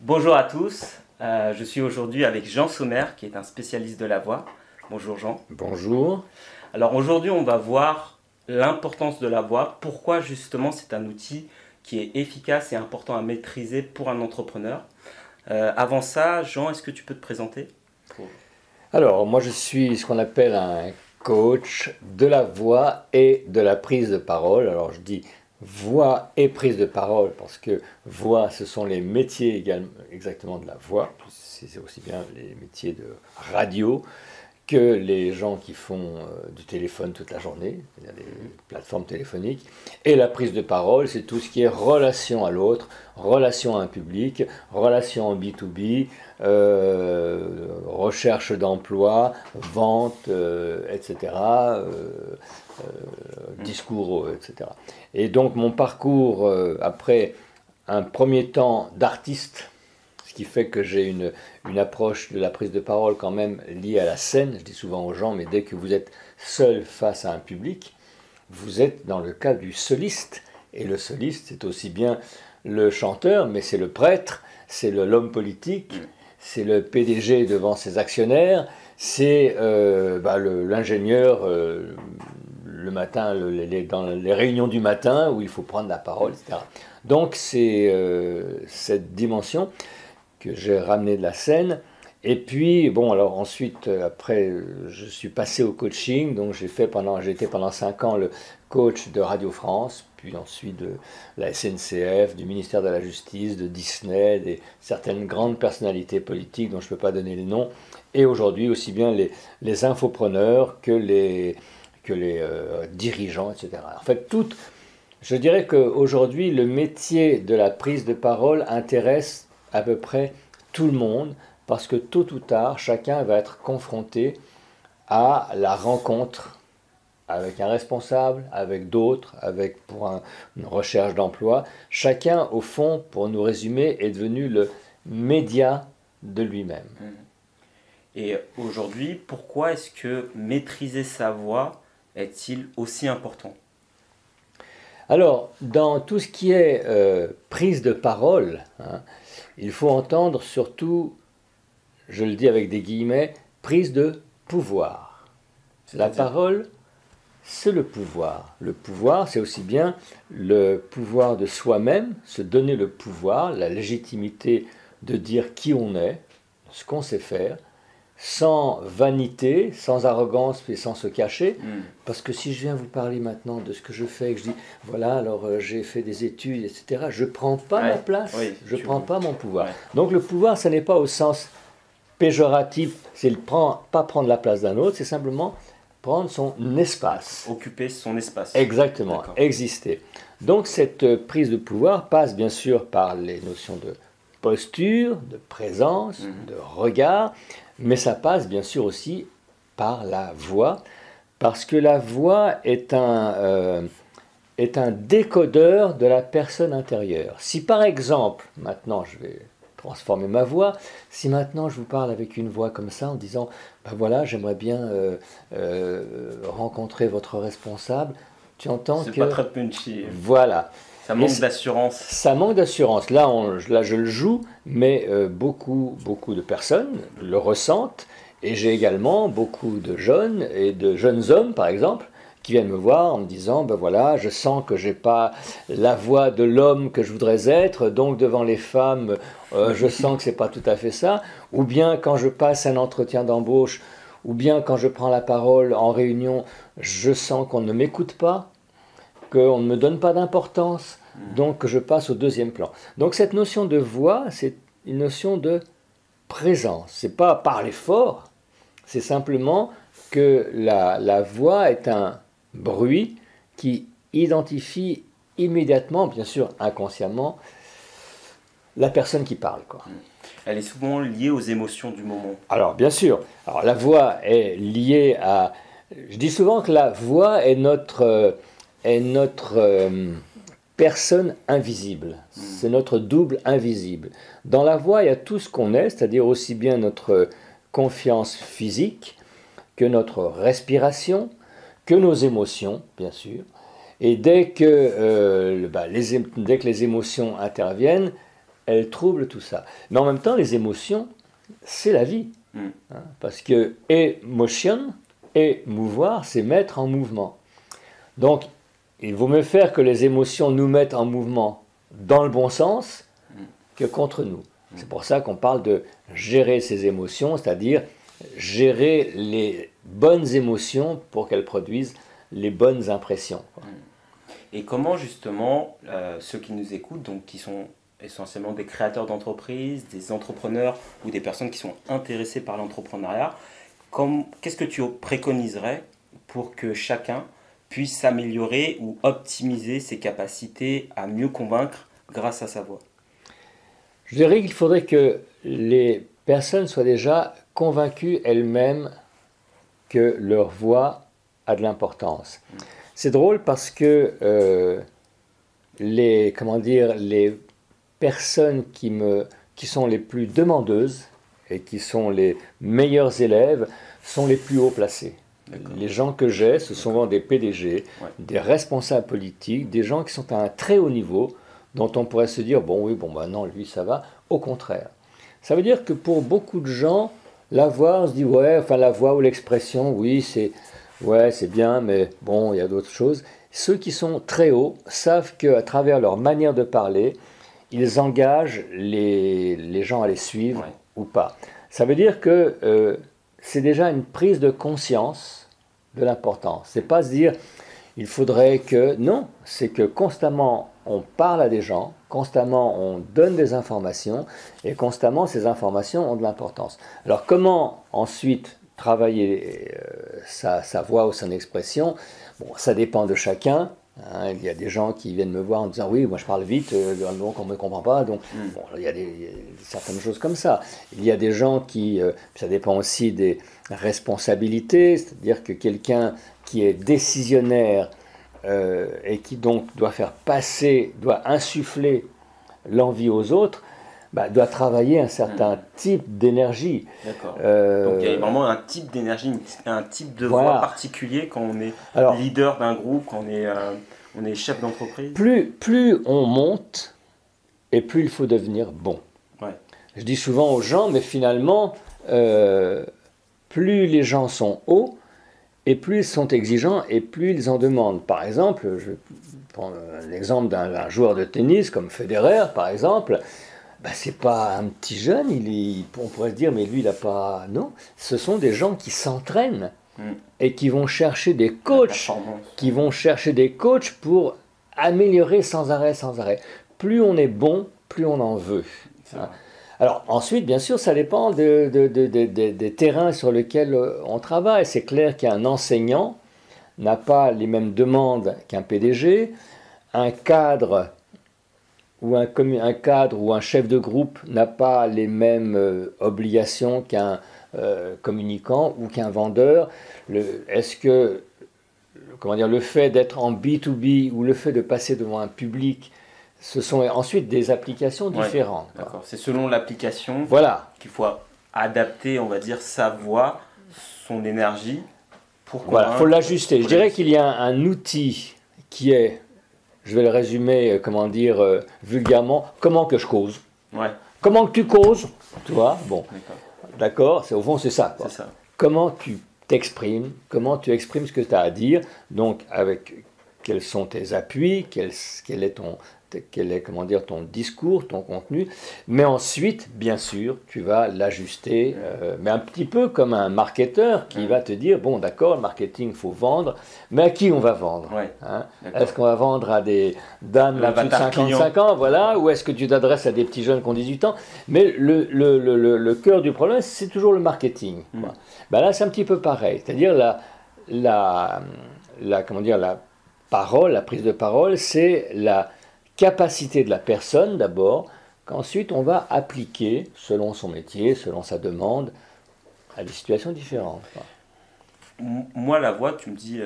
Bonjour à tous, je suis aujourd'hui avec Jean Sommer qui est un spécialiste de la voix. Bonjour Jean. Bonjour. Alors aujourd'hui on va voir l'importance de la voix, pourquoi justement c'est un outil qui est efficace et important à maîtriser pour un entrepreneur. Avant ça, Jean, est-ce que tu peux te présenter? Alors, moi je suis ce qu'on appelle un coach de la voix et de la prise de parole. Alors je dis voix et prise de parole parce que voix, ce sont les métiers exactement de la voix. C'est aussi bien les métiers de radio que les gens qui font du téléphone toute la journée, c'est-à-dire des plateformes téléphoniques. Et la prise de parole, c'est tout ce qui est relation à l'autre, relation à un public, relation en B2B, recherche d'emploi, vente, etc., discours, etc. Et donc mon parcours, après un premier temps d'artiste, ce qui fait que j'ai une approche de la prise de parole quand même liée à la scène. Je dis souvent aux gens, mais dès que vous êtes seul face à un public, vous êtes dans le cas du soliste. Et le soliste, c'est aussi bien le chanteur, mais c'est le prêtre, c'est l'homme politique, c'est le PDG devant ses actionnaires, c'est l'ingénieur le matin, dans les réunions du matin où il faut prendre la parole, etc. Donc c'est cette dimension que j'ai ramené de la scène. Et puis, bon, alors ensuite, après, je suis passé au coaching. Donc, j'ai été pendant 5 ans le coach de Radio France, puis ensuite de la SNCF, du ministère de la Justice, de Disney, certaines grandes personnalités politiques dont je ne peux pas donner le nom. Et aujourd'hui, aussi bien les infopreneurs que les dirigeants, etc. En fait, je dirais qu'aujourd'hui, le métier de la prise de parole intéresse à peu près tout le monde, parce que tôt ou tard, chacun va être confronté à la rencontre avec un responsable, avec d'autres, une recherche d'emploi. Chacun, au fond, pour nous résumer, est devenu le média de lui-même. Et aujourd'hui, pourquoi est-ce que maîtriser sa voix est-il aussi important? Alors, dans tout ce qui est prise de parole, il faut entendre surtout, je le dis avec des guillemets, prise de pouvoir. La parole, c'est le pouvoir. Le pouvoir, c'est aussi bien le pouvoir de soi-même, se donner le pouvoir, la légitimité de dire qui on est, ce qu'on sait faire, sans vanité, sans arrogance et sans se cacher. Parce que si je viens vous parler maintenant de ce que je fais, et que je dis, voilà, alors j'ai fait des études, etc., je ne prends pas ma place, je ne prends pas mon pouvoir. Donc le pouvoir, ce n'est pas au sens péjoratif, c'est pas prendre la place d'un autre, c'est simplement prendre son espace. Occuper son espace. Exactement, exister. Donc cette prise de pouvoir passe bien sûr par les notions de posture, de présence, de regard, mais ça passe bien sûr aussi par la voix, parce que la voix est un décodeur de la personne intérieure. Si par exemple, maintenant je vais transformer ma voix, si maintenant je vous parle avec une voix comme ça en disant ben voilà, j'aimerais bien rencontrer votre responsable, tu entends que... C'est pas très punchy. Voilà. Ça manque d'assurance. Ça manque d'assurance. Là, je le joue, mais beaucoup de personnes le ressentent. Et j'ai également beaucoup de jeunes et de jeunes hommes, par exemple, qui viennent me voir en me disant, ben voilà, je sens que j'ai pas la voix de l'homme que je voudrais être, donc devant les femmes, je sens que c'est pas tout à fait ça. Ou bien quand je passe un entretien d'embauche, ou bien quand je prends la parole en réunion, je sens qu'on ne m'écoute pas, qu'on ne me donne pas d'importance, donc que je passe au deuxième plan. Donc cette notion de voix, c'est une notion de présence. C'est pas parler fort, c'est simplement que la voix est un bruit qui identifie immédiatement, bien sûr inconsciemment, la personne qui parle, quoi. Elle est souvent liée aux émotions du moment. Alors bien sûr, alors la voix est liée à... Je dis souvent que la voix est notre personne invisible, c'est notre double invisible. Dans la voix, il y a tout ce qu'on est, c'est-à-dire aussi bien notre confiance physique que notre respiration, que nos émotions, bien sûr. Et dès que les émotions interviennent, elle trouble tout ça. Mais en même temps, les émotions, c'est la vie. Hein, parce que émotion et mouvoir, c'est mettre en mouvement. Donc, il vaut mieux faire que les émotions nous mettent en mouvement dans le bon sens que contre nous. C'est pour ça qu'on parle de gérer ses émotions, c'est-à-dire gérer les bonnes émotions pour qu'elles produisent les bonnes impressions. Et comment justement ceux qui nous écoutent, donc qui sont essentiellement des créateurs d'entreprises, des entrepreneurs ou des personnes qui sont intéressées par l'entrepreneuriat, qu'est-ce que tu préconiserais pour que chacun puisse s'améliorer ou optimiser ses capacités à mieux convaincre grâce à sa voix? Je dirais qu'il faudrait que les personnes soient déjà convaincues elles-mêmes que leur voix a de l'importance. C'est drôle parce que les personnes qui sont les plus demandeuses et qui sont les meilleurs élèves sont les plus haut placés. Les gens que j'ai, ce sont souvent des PDG, des responsables politiques, des gens qui sont à un très haut niveau, dont on pourrait se dire, bon oui, bon bah non, lui ça va. Au contraire. Ça veut dire que pour beaucoup de gens, la voix, on se dit, ouais, enfin la voix ou l'expression, oui, c'est bien, mais bon, il y a d'autres choses. Ceux qui sont très hauts savent qu'à travers leur manière de parler, ils engagent les gens à les suivre ou pas. Ça veut dire que c'est déjà une prise de conscience de l'importance. C'est pas se dire, il faudrait que... Non, c'est que constamment on parle à des gens, constamment on donne des informations, et constamment ces informations ont de l'importance. Alors comment ensuite travailler sa voix ou son expression? Bon, ça dépend de chacun. Hein, il y a des gens qui viennent me voir en disant oui, moi je parle vite, donc on ne me comprend pas, donc bon, il y a certaines choses comme ça. Il y a des gens qui, ça dépend aussi des responsabilités, c'est-à-dire que quelqu'un qui est décisionnaire et qui donc doit doit insuffler l'envie aux autres, doit travailler un certain type d'énergie. D'accord. Donc il y a vraiment un type d'énergie, un type de voix particulier quand on est leader d'un groupe, quand on est chef d'entreprise. Plus on monte, et plus il faut devenir bon. Ouais. Je dis souvent aux gens, mais finalement, plus les gens sont hauts, et plus ils sont exigeants, et plus ils en demandent. Par exemple, je prends l'exemple d'un joueur de tennis comme Federer, par exemple. C'est pas un petit jeune, on pourrait se dire, mais lui, il n'a pas... Non, ce sont des gens qui s'entraînent et qui vont chercher des coachs, pour améliorer sans arrêt. Plus on est bon, plus on en veut. Hein. Alors ensuite, bien sûr, ça dépend des terrains sur lesquels on travaille. C'est clair qu'un enseignant n'a pas les mêmes demandes qu'un PDG, un cadre ou un chef de groupe n'a pas les mêmes obligations qu'un communicant ou qu'un vendeur. Est-ce que le fait d'être en B2B ou le fait de passer devant un public, ce sont ensuite des applications différentes. D'accord. C'est selon l'application qu'il faut adapter, on va dire, sa voix, son énergie. Il faut l'ajuster. Je dirais qu'il y a un outil qui est, je vais le résumer, vulgairement, comment que je cause. Comment que tu causes, tu vois, bon. D'accord, au fond c'est ça. C'est ça. Comment tu t'exprimes, comment tu exprimes ce que tu as à dire, donc quels sont tes appuis, quel est ton discours, ton contenu, mais ensuite, bien sûr, tu vas l'ajuster, mais un petit peu comme un marketeur qui va te dire, bon d'accord, le marketing, il faut vendre, mais à qui on va vendre hein? Est-ce qu'on va vendre à des dames de 55 ans, ou est-ce que tu t'adresses à des petits jeunes qui ont 18 ans? Mais le cœur du problème, c'est toujours le marketing. Là, c'est un petit peu pareil, c'est-à-dire la parole, la prise de parole, c'est la capacité de la personne d'abord, qu'ensuite on va appliquer selon son métier, selon sa demande, à des situations différentes. Moi, la voix, tu me dis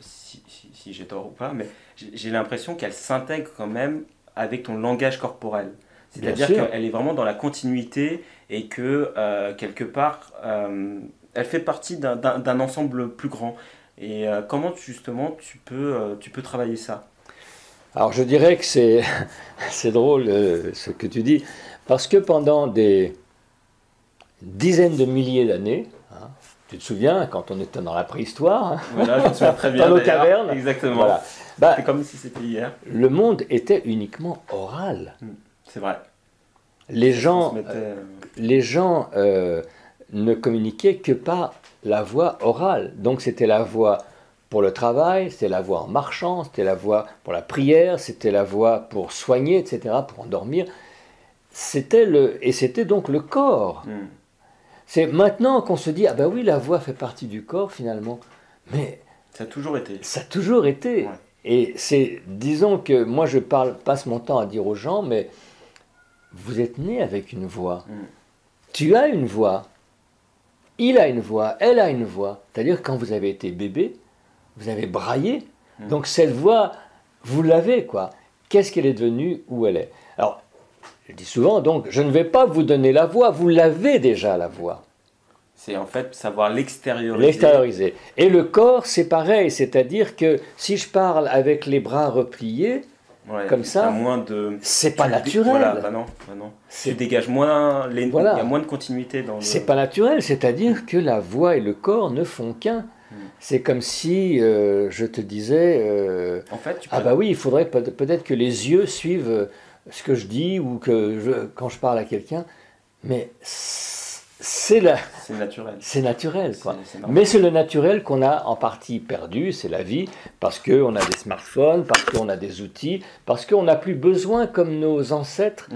si j'ai tort ou pas, mais j'ai l'impression qu'elle s'intègre quand même avec ton langage corporel. C'est-à-dire qu'elle est vraiment dans la continuité et que quelque part, elle fait partie d'un ensemble plus grand. Et comment justement tu peux travailler ça? Alors je dirais que c'est c'est drôle ce que tu dis, parce que pendant des dizaines de milliers d'années, hein, tu te souviens quand on était dans la préhistoire, hein, Voilà, je me souviens très bien. dans nos d'ailleurs. cavernes, Exactement. voilà, bah, C'est comme si c'était hier. le monde était uniquement oral. C'est vrai. Les Ça se gens, transmettait, les gens ne communiquaient que par la voie orale. Donc c'était la voie pour le travail, c'était la voie en marchant, c'était la voie pour la prière, c'était la voie pour soigner, etc., pour endormir. C'était donc le corps. C'est maintenant qu'on se dit, ah ben oui, la voix fait partie du corps finalement. Mais Ça a toujours été. ça a toujours été. Ouais. Et c'est, disons que moi je passe mon temps à dire aux gens, mais vous êtes né avec une voix. Tu as une voix. Il a une voix, elle a une voix. C'est-à-dire quand vous avez été bébé, vous avez braillé. Donc cette voix, vous l'avez quoi. Qu'est-ce qu'elle est devenue, où elle est. Alors, je dis souvent, donc, je ne vais pas vous donner la voix, vous l'avez déjà la voix. C'est en fait savoir l'extérioriser. L'extérioriser. Et le corps, c'est pareil, c'est-à-dire que si je parle avec les bras repliés, Ouais, comme ça, moins de... c'est pas naturel. Voilà, bah non. Tu dégages moins, Voilà. Il y a moins de continuité dans le... C'est pas naturel, c'est-à-dire que la voix et le corps ne font qu'un. C'est comme si je te disais, En fait, ah bah oui, il faudrait peut-être que les yeux suivent ce que je dis ou quand je parle à quelqu'un, mais c'est naturel. C'est naturel, quoi. C'est normal. Mais c'est le naturel qu'on a en partie perdu, c'est la vie, parce qu'on a des smartphones, parce qu'on a des outils, parce qu'on n'a plus besoin, comme nos ancêtres,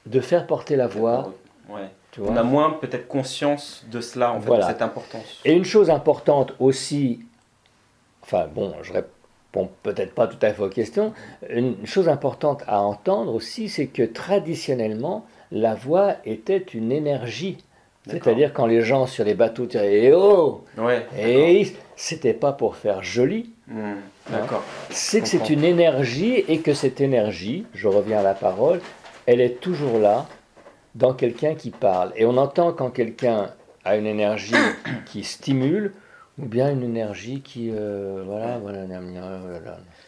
de faire porter la voix. Ouais. Tu vois. On a moins peut-être conscience de cela, en fait, Voilà. de cette importance. Et une chose importante aussi, enfin bon, je réponds peut-être pas tout à fait aux questions, une chose importante à entendre aussi, c'est que traditionnellement, la voix était une énergie. C'est-à-dire quand les gens sur les bateaux tiraient « Eh oh !» Ouais, et c'était pas pour faire joli. D'accord. C'est que c'est une énergie et que cette énergie, je reviens à la parole, elle est toujours là dans quelqu'un qui parle. Et on entend quand quelqu'un a une énergie qui stimule ou bien une énergie qui... voilà.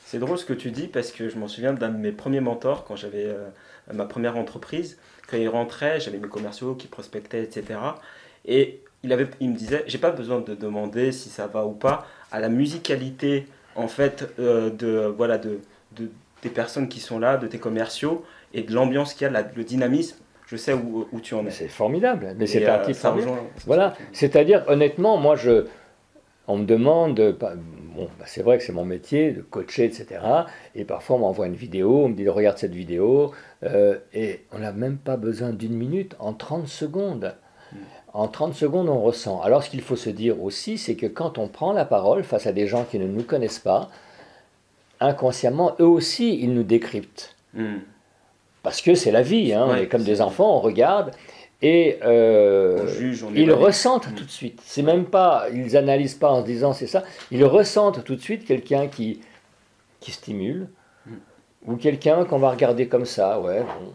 C'est drôle ce que tu dis parce que je m'en souviens d'un de mes premiers mentors quand j'avais ma première entreprise. Quand il rentrait, j'avais mes commerciaux qui prospectaient, etc. Et il me disait, j'ai pas besoin de demander si ça va ou pas, à la musicalité en fait des personnes qui sont là, de tes commerciaux et de l'ambiance qu'il y a, le dynamisme. Je sais où tu en es. C'est formidable, mais c'est un type formidable. Voilà, c'est c'est-à-dire honnêtement, moi on me demande, bon, c'est vrai que c'est mon métier de coacher, etc. Et parfois on m'envoie une vidéo, on me dit regarde cette vidéo, et on n'a même pas besoin d'une minute, en 30 secondes. En 30 secondes on ressent. Alors ce qu'il faut se dire aussi, c'est que quand on prend la parole face à des gens qui ne nous connaissent pas, inconsciemment, eux aussi, ils nous décryptent. Parce que c'est la vie, hein, on est comme des enfants, on regarde, et on juge, ils ressentent tout de suite. C'est même pas, ils analysent pas en se disant c'est ça, ils ressentent tout de suite quelqu'un qui stimule, ou quelqu'un qu'on va regarder comme ça, ouais, bon.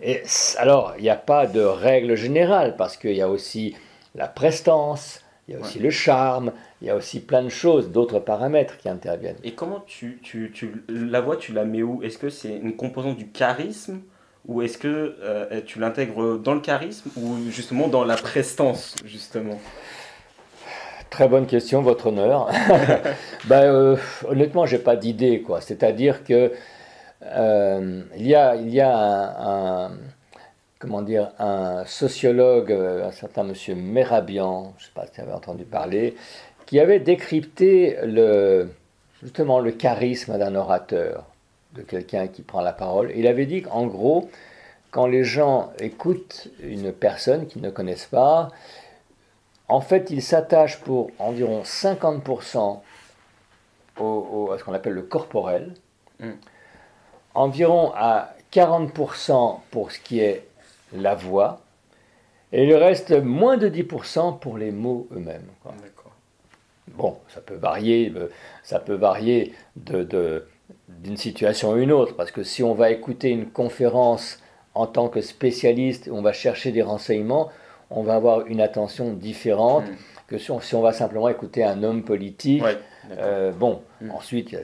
Et alors, il n'y a pas de règle générale, parce qu'il y a aussi la prestance, il y a aussi le charme, il y a aussi plein de choses, d'autres paramètres qui interviennent. Et comment la voix, tu la mets où? Est-ce que c'est une composante du charisme ou est-ce que tu l'intègres dans le charisme ou justement dans la prestance, justement? Très bonne question, votre honneur. Honnêtement, j'ai pas d'idée, quoi. C'est-à-dire que il y a un sociologue, un certain monsieur Mehrabian, je ne sais pas si tu avais entendu parler, qui avait décrypté justement le charisme d'un orateur, de quelqu'un qui prend la parole. Il avait dit qu'en gros, quand les gens écoutent une personne qu'ils ne connaissent pas, en fait, ils s'attachent pour environ 50% à ce qu'on appelle le corporel, environ à 40% pour ce qui est la voix, et il reste moins de 10% pour les mots eux-mêmes. D'accord. Bon, ça peut varier d'une situation à une autre, parce que si on va écouter une conférence en tant que spécialiste, on va chercher des renseignements, on va avoir une attention différente que si on va simplement écouter un homme politique. Ouais, Ensuite, il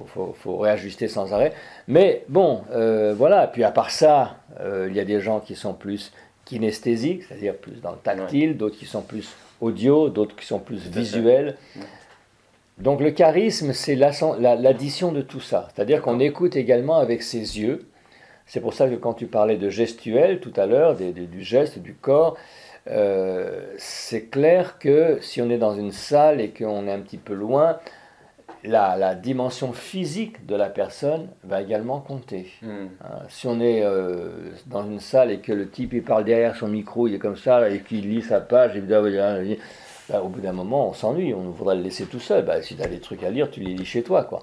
faut réajuster sans arrêt. Mais bon, voilà. Puis à part ça, il y a des gens qui sont plus kinesthésiques, c'est-à-dire plus dans le tactile, d'autres qui sont plus audio, d'autres qui sont plus visuels. Donc le charisme, c'est l'addition de tout ça. C'est-à-dire qu'on écoute également avec ses yeux. C'est pour ça que quand tu parlais de gestuel tout à l'heure, du geste, du corps, c'est clair que si on est dans une salle et qu'on est un petit peu loin, la dimension physique de la personne va également compter. Si on est dans une salle et que le type il parle derrière son micro, il est comme ça, et qu'il lit sa page, là, au bout d'un moment, on s'ennuie, on voudrait le laisser tout seul. Si tu as des trucs à lire, tu les lis chez toi, quoi.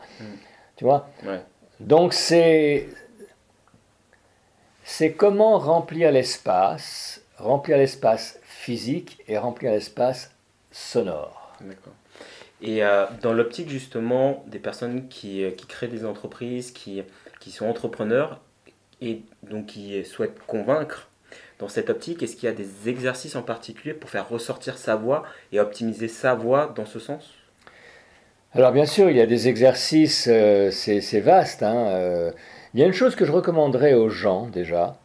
Tu vois? Donc c'est comment remplir l'espace physique et remplir l'espace sonore. D'accord. Et dans l'optique justement des personnes qui créent des entreprises, qui sont entrepreneurs et donc qui souhaitent convaincre, dans cette optique, est-ce qu'il y a des exercices en particulier pour faire ressortir sa voix et optimiser sa voix dans ce sens? Alors bien sûr, il y a des exercices, c'est vaste. Il y a une chose que je recommanderais aux gens déjà,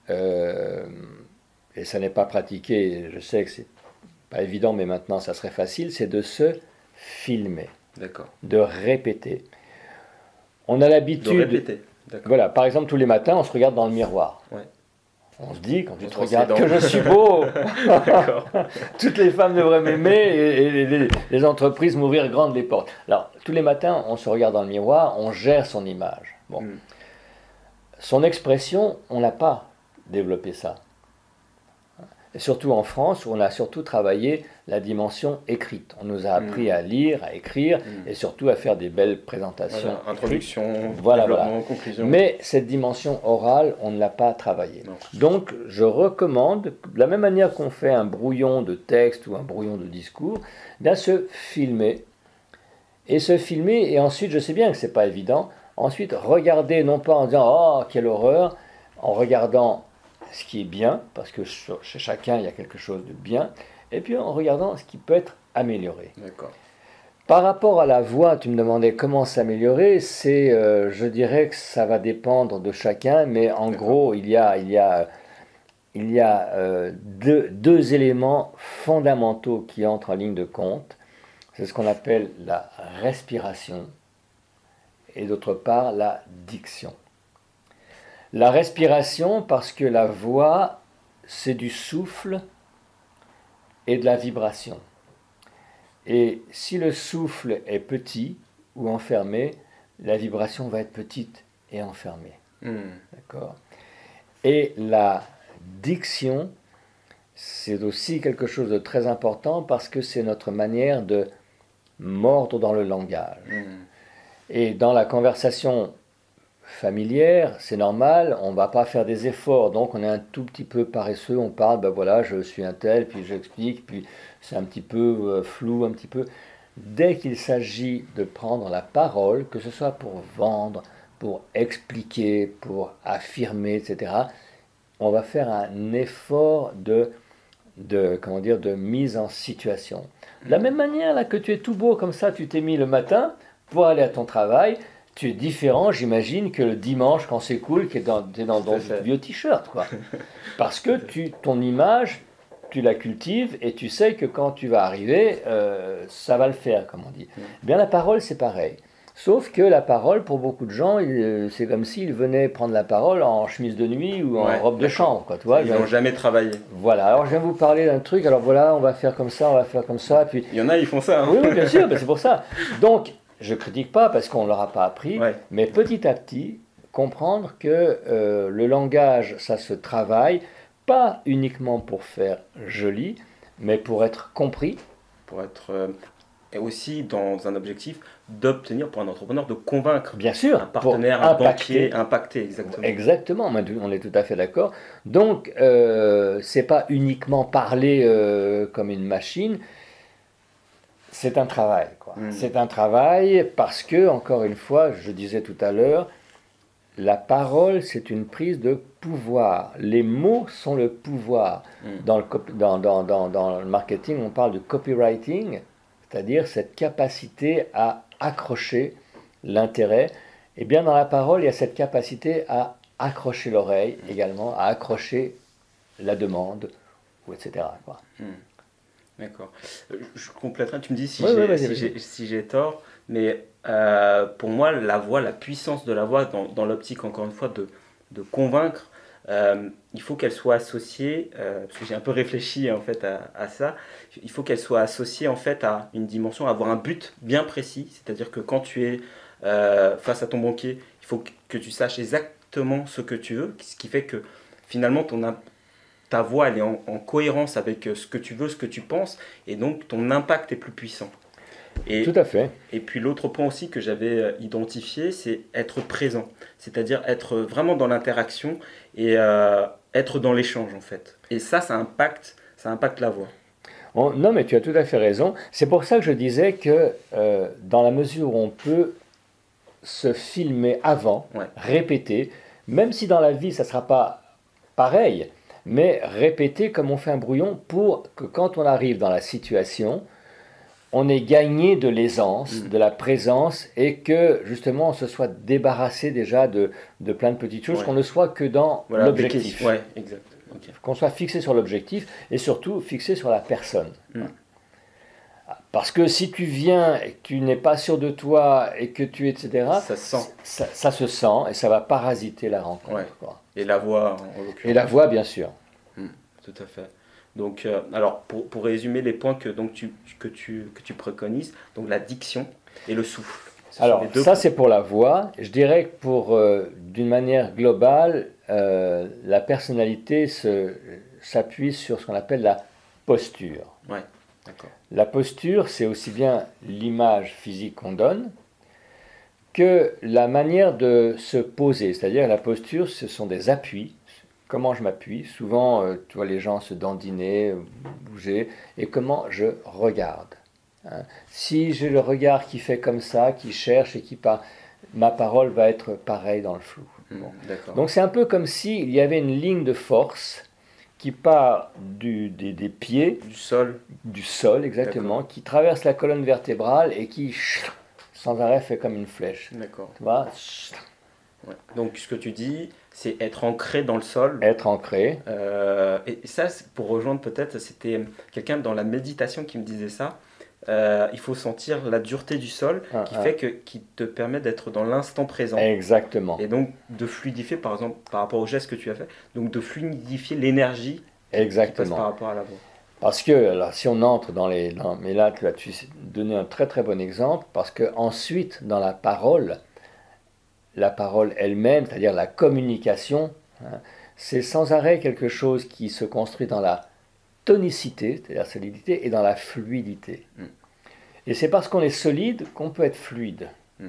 et ça n'est pas pratiqué, je sais que c'est pas évident, mais maintenant ça serait facile, c'est de se filmer, de répéter. On a l'habitude... De répéter, d'accord. Voilà, par exemple, tous les matins, on se regarde dans le miroir. On se dit, quand tu te regardes, que je suis beau. Toutes les femmes devraient m'aimer et les entreprises m'ouvrir grandes les portes. Alors, tous les matins, on se regarde dans le miroir, on gère son image. Bon. Son expression, on n'a pas développé ça. Et surtout en France, où on a surtout travaillé la dimension écrite. On nous a appris à lire, à écrire, et surtout à faire des belles présentations. Voilà, introduction, développement, conclusion. Mais cette dimension orale, on ne l'a pas travaillée. Donc, je recommande, de la même manière qu'on fait un brouillon de texte ou un brouillon de discours, bien se filmer. Et se filmer, et ensuite, je sais bien que ce n'est pas évident, ensuite regarder, non pas en disant « Oh, quelle horreur !» en regardant ce qui est bien, parce que chez chacun, il y a quelque chose de bien, et puis en regardant ce qui peut être amélioré. D'accord. Par rapport à la voix, tu me demandais comment s'améliorer, je dirais que ça va dépendre de chacun, mais en gros, il y a deux éléments fondamentaux qui entrent en ligne de compte. C'est ce qu'on appelle la respiration et d'autre part la diction. La respiration, parce que la voix, c'est du souffle et de la vibration. Et si le souffle est petit ou enfermé, la vibration va être petite et enfermée. D'accord ? Et la diction, c'est aussi quelque chose de très important parce que c'est notre manière de mordre dans le langage. Et dans la conversation familière, c'est normal, on ne va pas faire des efforts, donc on est un tout petit peu paresseux, on parle, ben voilà, je suis un tel, puis j'explique, puis c'est un petit peu flou, un petit peu. Dès qu'il s'agit de prendre la parole, que ce soit pour vendre, pour expliquer, pour affirmer, etc., on va faire un effort de mise en situation. De la même manière là, que tu es tout beau comme ça, tu t'es mis le matin pour aller à ton travail, tu es différent, j'imagine, que le dimanche quand c'est cool, que tu es dans ton vieux t-shirt, quoi. Parce que ton image, tu la cultives et tu sais que quand tu vas arriver, ça va le faire, comme on dit. Bien, la parole, c'est pareil. Sauf que la parole, pour beaucoup de gens, c'est comme s'ils venaient prendre la parole en chemise de nuit ou en robe de chambre, quoi, tu vois. Ils n'ont jamais travaillé. Voilà, alors je viens vous parler d'un truc, alors voilà, on va faire comme ça, on va faire comme ça. Puis... Il y en a, ils font ça. Hein. Oui, bien sûr, c'est pour ça. Donc, je ne critique pas parce qu'on ne leur a pas appris, mais petit à petit, comprendre que le langage, ça se travaille, pas uniquement pour faire joli, mais pour être compris. Pour être et aussi dans un objectif d'obtenir pour un entrepreneur, de convaincre bien sûr, un partenaire, un banquier, impacter, exactement. Exactement, on est tout à fait d'accord. Donc, c'est pas uniquement parler comme une machine, c'est un travail, quoi. C'est un travail parce que, encore une fois, je disais tout à l'heure, la parole, c'est une prise de pouvoir. Les mots sont le pouvoir. Dans le marketing, on parle de copywriting, c'est-à-dire cette capacité à accrocher l'intérêt. Et bien dans la parole, il y a cette capacité à accrocher l'oreille également, à accrocher la demande, ou etc. quoi. D'accord. Je compléterai, tu me dis si Oui, oui, j'ai vas-y, vas-y. si j'ai tort, mais pour moi, la voix, la puissance de la voix, dans l'optique, encore une fois, de convaincre, il faut qu'elle soit associée, parce que j'ai un peu réfléchi en fait à ça, il faut qu'elle soit associée en fait à une dimension, à avoir un but bien précis, c'est-à-dire que quand tu es face à ton banquier, il faut que tu saches exactement ce que tu veux, ce qui fait que finalement ta voix elle est en cohérence avec ce que tu veux, ce que tu penses, et donc ton impact est plus puissant. Tout Et, à fait. et puis l'autre point aussi que j'avais identifié, c'est être présent, c'est-à-dire être vraiment dans l'interaction et être dans l'échange en fait. Et ça impacte la voix. Non, mais tu as tout à fait raison. C'est pour ça que je disais que dans la mesure où on peut se filmer avant, Ouais, répéter, même si dans la vie ça ne sera pas pareil, mais répéter comme on fait un brouillon pour que quand on arrive dans la situation, on ait gagné de l'aisance, mm, de la présence et que justement on se soit débarrassé déjà de plein de petites choses, ouais. qu'on ne soit que dans Voilà, des l'objectif, questions. Ouais, exact. Ok. qu'on soit fixé sur l'objectif et surtout fixé sur la personne. Mm. Parce que si tu viens et que tu n'es pas sûr de toi et que tu etc., Ça se sent. ça se sent et ça va parasiter la rencontre. Ouais. Quoi. Et la voix en Et l'occurrence. la voix, bien sûr. Mm, tout à fait. Donc, alors, pour résumer les points que tu préconises, donc la diction et le souffle. Ce sont les Alors, deux ça points. c'est pour la voix. Je dirais que pour, d'une manière globale, la personnalité s'appuie sur ce qu'on appelle la posture. Ouais, d'accord. La posture, c'est aussi bien l'image physique qu'on donne que la manière de se poser. C'est-à-dire la posture, ce sont des appuis. Comment je m'appuie. Souvent, tu vois les gens se dandiner, bouger. Et comment je regarde. Hein. Si j'ai le regard qui fait comme ça, qui cherche et qui part, ma parole va être pareille dans le flou. Bon. D'accord. Donc c'est un peu comme s'il y avait une ligne de force qui part des pieds, Du sol. du sol exactement, qui traverse la colonne vertébrale et qui sans arrêt fait comme une flèche. D'accord. Tu vois, Ouais. Donc, ce que tu dis, c'est être ancré dans le sol. être ancré. Et ça, pour rejoindre peut-être, c'était quelqu'un dans la méditation qui me disait ça. Il faut sentir la dureté du sol qui te permet d'être dans l'instant présent. Exactement. Et donc de fluidifier, par exemple, par rapport au geste que tu as fait, donc de fluidifier l'énergie qui passe Exactement. par rapport à la voix. Parce que, alors, si on entre mais là, tu as donné un très très bon exemple, parce que ensuite, dans la parole elle-même, c'est-à-dire la communication, hein, c'est sans arrêt quelque chose qui se construit dans la tonicité, c'est-à-dire la solidité, et dans la fluidité. Mm. Et c'est parce qu'on est solide qu'on peut être fluide. Mm.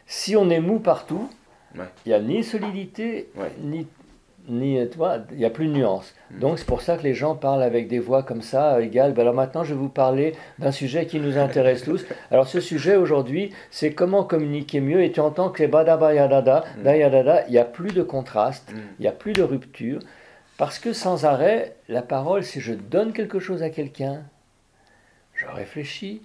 Si on est mou partout, Ouais. il n'y a ni solidité, Ouais. ni tu vois, il n'y a plus de nuance. Donc c'est pour ça que les gens parlent avec des voix comme ça, égales. Ben alors maintenant, je vais vous parler d'un sujet qui nous intéresse tous. Alors ce sujet aujourd'hui, c'est comment communiquer mieux. Et tu entends que c'est badabayadada, dayadada, il n'y a plus de contraste, il n'y a plus de rupture. Parce que sans arrêt, la parole, c'est je donne quelque chose à quelqu'un, je réfléchis,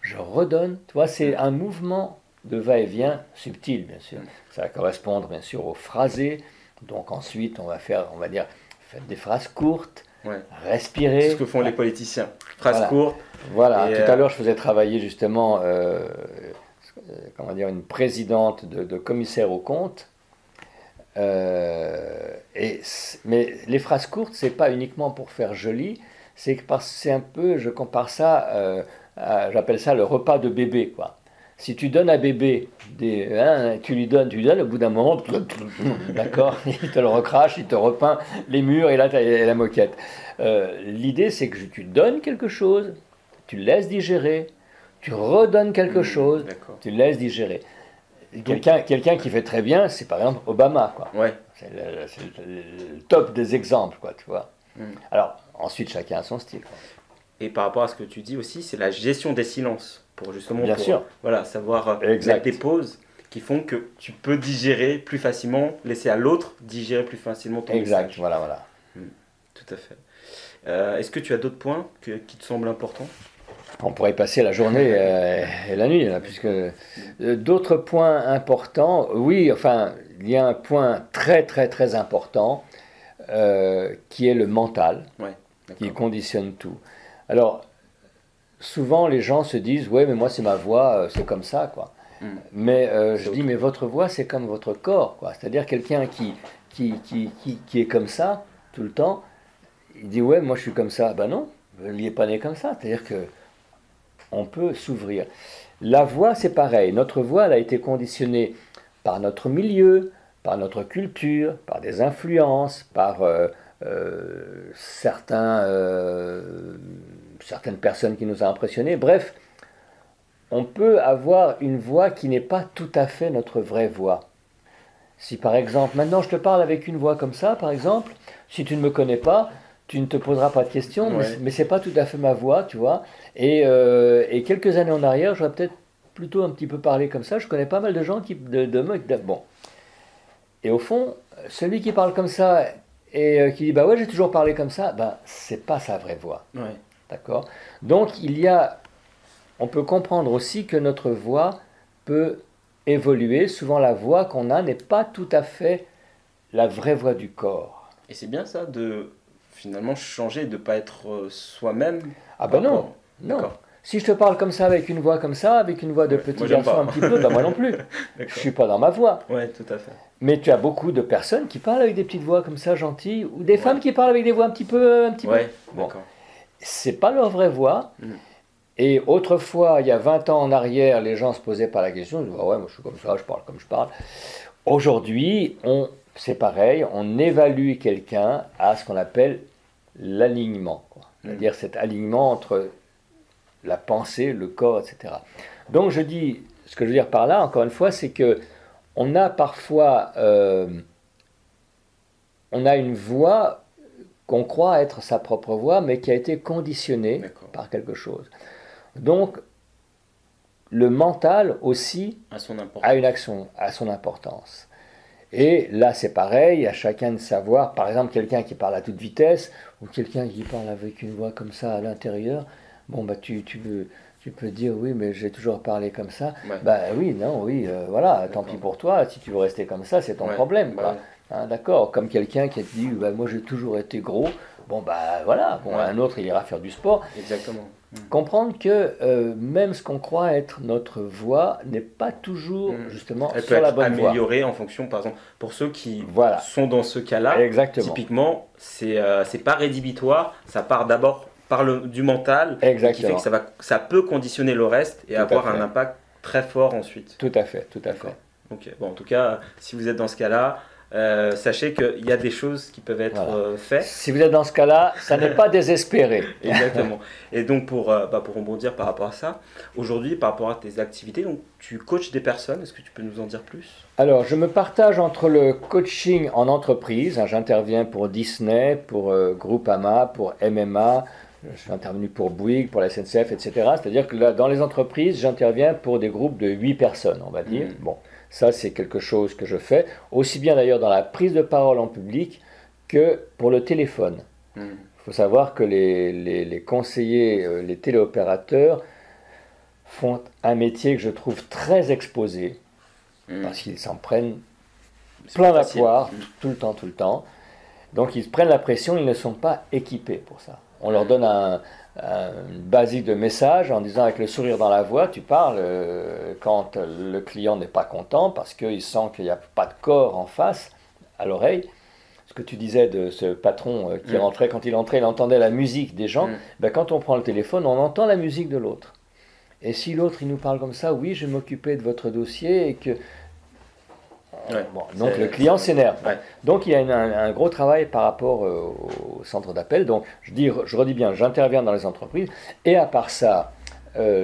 je redonne. Tu vois, c'est un mouvement de va-et-vient subtil, bien sûr. Ça va correspondre, bien sûr, au phrasé. Donc ensuite, on va dire, faire des phrases courtes, Ouais. respirer. C'est ce que font les politiciens. Phrases Voilà. courtes. Voilà, Et, tout à l'heure, je faisais travailler justement comment dire, une présidente de commissaire aux comptes. Mais les phrases courtes, c'est pas uniquement pour faire joli, c'est un peu, je compare ça, j'appelle ça le repas de bébé, quoi. Si tu donnes à bébé, tu lui donnes, au bout d'un moment, d'accord, il te le recrache, il te repeint les murs et là tu as la moquette. L'idée c'est que tu donnes quelque chose, tu laisses digérer, tu redonnes quelque chose, d'accord. tu laisses digérer. Quelqu'un qui fait très bien, c'est par exemple Obama, quoi. Ouais. C'est le top des exemples, quoi, tu vois. Alors, ensuite, chacun a son style, quoi. Et par rapport à ce que tu dis aussi, c'est la gestion des silences. Pour justement Bien sûr. Voilà, savoir Exact. mettre des pauses qui font que tu peux digérer plus facilement, laisser à l'autre digérer plus facilement ton Exact, message. voilà. Tout à fait. Est-ce que tu as d'autres points qui te semblent importants? On pourrait y passer la journée et la nuit, là, puisque d'autres points importants, oui, enfin, il y a un point très très très important qui est le mental, Ouais, qui d'accord. conditionne tout. Alors, souvent les gens se disent, ouais, mais moi c'est ma voix, c'est comme ça, quoi. Hmm. Mais C'est je dis, autre mais chose. votre voix c'est comme votre corps, quoi. C'est-à-dire quelqu'un qui est comme ça tout le temps, il dit, ouais, moi je suis comme ça. Ben non, il n'est pas né comme ça. C'est-à-dire que on peut s'ouvrir. La voix, c'est pareil. Notre voix, elle a été conditionnée par notre milieu, par notre culture, par des influences, par certaines personnes qui nous ont impressionnés. Bref, on peut avoir une voix qui n'est pas tout à fait notre vraie voix. Si par exemple, maintenant je te parle avec une voix comme ça, par exemple, si tu ne me connais pas, tu ne te poseras pas de questions, Ouais, mais c'est pas tout à fait ma voix, tu vois. Et quelques années en arrière, j'aurais peut-être plutôt un petit peu parlé comme ça. Je connais pas mal de gens bon. Et au fond, celui qui parle comme ça et qui dit bah ouais j'ai toujours parlé comme ça, bah c'est pas sa vraie voix, ouais. d'accord. Donc on peut comprendre aussi que notre voix peut évoluer. Souvent la voix qu'on a n'est pas tout à fait la vraie voix du corps. Et c'est bien ça de finalement changer, de pas être soi-même Ah par ben non, rapport. non. D'accord. Si je te parle comme ça, avec une voix comme ça, avec une voix de Ouais. petit Moi j'aime garçon pas. un petit peu, ben moi non plus. Je D'accord. suis pas dans ma voix. Ouais, tout à fait. Mais tu as beaucoup de personnes qui parlent avec des petites voix comme ça, gentilles, ou des Ouais. femmes qui parlent avec des voix un petit peu. Ouais, Bon, d'accord. c'est pas leur vraie voix. Hmm. Et autrefois, il y a 20 ans en arrière, les gens se posaient pas la question, ils disaient, ah ouais, moi je suis comme ça, je parle comme je parle. Aujourd'hui, c'est pareil, on évalue quelqu'un à ce qu'on appelle l'alignement, quoi. Hmm. C'est-à-dire cet alignement entre la pensée, le corps, etc. Donc je dis, ce que je veux dire par là, encore une fois, c'est que on a parfois, on a une voix qu'on croit être sa propre voix, mais qui a été conditionnée D'accord. par quelque chose. Donc le mental aussi À son importance. a une action, a son importance. Et là, c'est pareil, à chacun de savoir, par exemple, quelqu'un qui parle à toute vitesse, ou quelqu'un qui parle avec une voix comme ça à l'intérieur, bon, bah, tu peux dire, oui, mais j'ai toujours parlé comme ça. Ouais. Bah oui, non, oui, voilà, tant D'accord. pis pour toi, si tu veux rester comme ça, c'est ton Ouais. problème, Bah quoi. ouais. Hein, d'accord, comme quelqu'un qui a dit, bah, moi j'ai toujours été gros, bon, bah voilà, bon, Ouais. un autre, il ira faire du sport. Exactement. Comprendre que même ce qu'on croit être notre voie n'est pas toujours Hmm. justement Elle peut sur la être bonne voie. améliorée en fonction, par exemple, pour ceux qui Voilà, sont dans ce cas-là, exactement, typiquement, c'est pas rédhibitoire, ça part d'abord du mental, et qui fait que exactement, ça peut conditionner le reste et tout à avoir un fait, impact très fort ensuite. tout à fait, tout à D'accord. fait. Ok. Bon, en tout cas, si vous êtes dans ce cas-là, sachez qu'il y a des choses qui peuvent être Voilà. faites. Si vous êtes dans ce cas-là, ça n'est pas désespéré. Exactement. Et donc, pour rebondir par rapport à ça, aujourd'hui, par rapport à tes activités, donc, tu coaches des personnes, est-ce que tu peux nous en dire plus? Alors, je me partage entre le coaching en entreprise, hein, j'interviens pour Disney, pour Groupama, pour MMA, je suis intervenu pour Bouygues, pour la SNCF, etc. C'est-à-dire que là, dans les entreprises, j'interviens pour des groupes de 8 personnes, on va dire. Mhm. Bon, ça, c'est quelque chose que je fais, aussi bien d'ailleurs dans la prise de parole en public que pour le téléphone. Mhm. Il faut savoir que les conseillers, les téléopérateurs font un métier que je trouve très exposé, Mhm. parce qu'ils s'en prennent C'est plein pas la facile. poire, Mhm. tout le temps, tout le temps. Donc ils se prennent la pression, ils ne sont pas équipés pour ça. On leur donne une basique de message en disant avec le sourire dans la voix, tu parles quand le client n'est pas content parce qu'il sent qu'il n'y a pas de corps en face, à l'oreille. Ce que tu disais de ce patron qui rentrait, quand il entrait, il entendait la musique des gens. Mhm. Ben, quand on prend le téléphone, on entend la musique de l'autre. Et si l'autre il nous parle comme ça, oui, je vais m'occuper de votre dossier et que Ouais. bon, donc C'est- le client c'est- s'énerve. Ouais. Donc il y a un gros travail par rapport au centre d'appel. Donc je redis bien, j'interviens dans les entreprises. Et à part ça,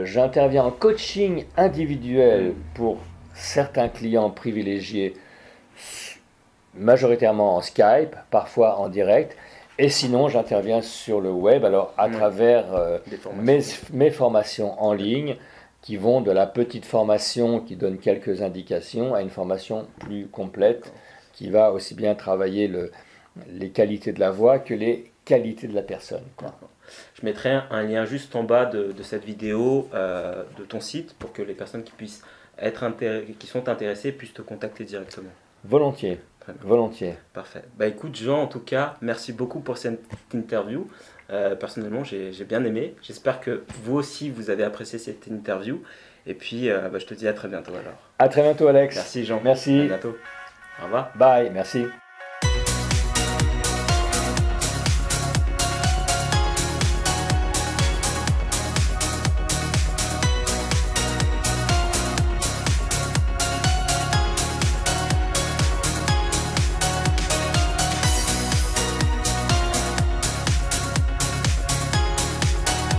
j'interviens en coaching individuel pour certains clients privilégiés, majoritairement en Skype, parfois en direct. Et sinon, j'interviens sur le web, alors à Ouais. travers Des mes, formations. mes formations en ligne, qui vont de la petite formation qui donne quelques indications à une formation plus complète, D'accord. qui va aussi bien travailler les qualités de la voix que les qualités de la personne, quoi. D'accord. Je mettrai un lien juste en bas de cette vidéo de ton site pour que les personnes qui sont intéressées puissent te contacter directement. Volontiers. Très bien. Volontiers. Parfait. Bah écoute Jean, en tout cas, merci beaucoup pour cette interview. Personnellement, j'ai bien aimé. J'espère que vous aussi, vous avez apprécié cette interview. Et puis, je te dis à très bientôt alors. À très bientôt, Alex. Merci Jean. Merci. À bientôt. Au revoir. Bye. Merci.